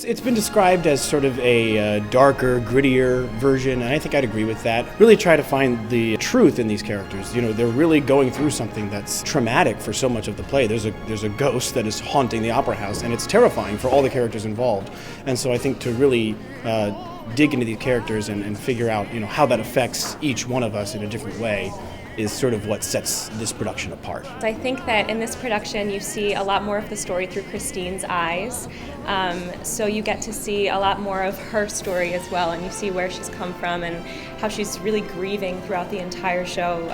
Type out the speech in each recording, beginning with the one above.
It's been described as sort of a darker, grittier version, and I think I'd agree with that. Really try to find the truth in these characters. You know, they're really going through something that's traumatic for so much of the play. There's a ghost that is haunting the opera house, and it's terrifying for all the characters involved. And so I think to really dig into these characters and figure out, you know, how that affects each one of us in a different way is sort of what sets this production apart. I think that in this production you see a lot more of the story through Christine's eyes, so you get to see a lot more of her story as well, and you see where she's come from and how she's really grieving throughout the entire show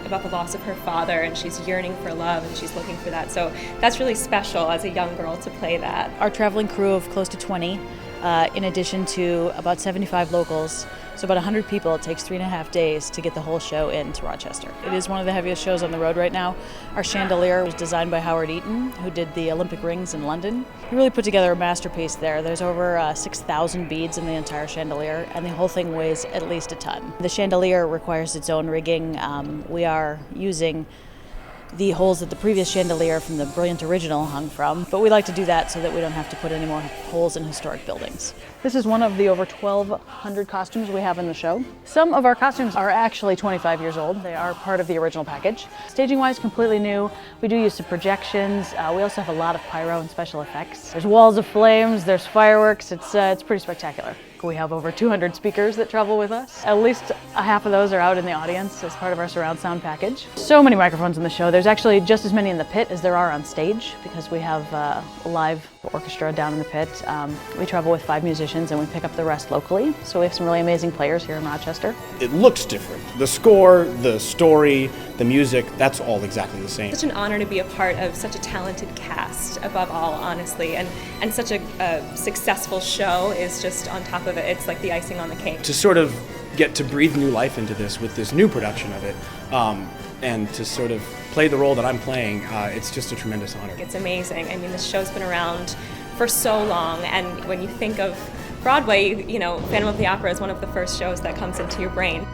about the loss of her father, and she's yearning for love and she's looking for that. So that's really special as a young girl to play that. Our traveling crew of close to 20, in addition to about 75 locals, so about 100 people. It takes 3.5 days to get the whole show into Rochester. It is one of the heaviest shows on the road right now. Our Chandelier was designed by Howard Eaton, who did the Olympic rings in London. He really put together a masterpiece there. There's over 6,000 beads in the entire Chandelier, and the whole thing weighs at least a ton. The Chandelier requires its own rigging. We are using the holes that the previous chandelier from the brilliant original hung from, but we like to do that so that we don't have to put any more holes in historic buildings. This is one of the over 1,200 costumes we have in the show. Some of our costumes are actually 25 years old. They are part of the original package. Staging-wise, completely new. We do use some projections. We also have a lot of pyro and special effects. There's walls of flames, there's fireworks. It's pretty spectacular. We have over 200 speakers that travel with us. At least a half of those are out in the audience as part of our surround sound package. So many microphones in the show. There's actually just as many in the pit as there are on stage because we have a live orchestra down in the pit. We travel with 5 musicians and we pick up the rest locally. So we have some really amazing players here in Rochester. It looks different. The score, the story, the music, that's all exactly the same. It's such an honor to be a part of such a talented cast, above all, honestly, and such a successful show is just on top of it. It's like the icing on the cake. To sort of get to breathe new life into this with this new production of it, and to sort of play the role that I'm playing, it's just a tremendous honor. It's amazing. I mean, this show's been around for so long, and when you think of Broadway, you know, Phantom of the Opera is one of the first shows that comes into your brain.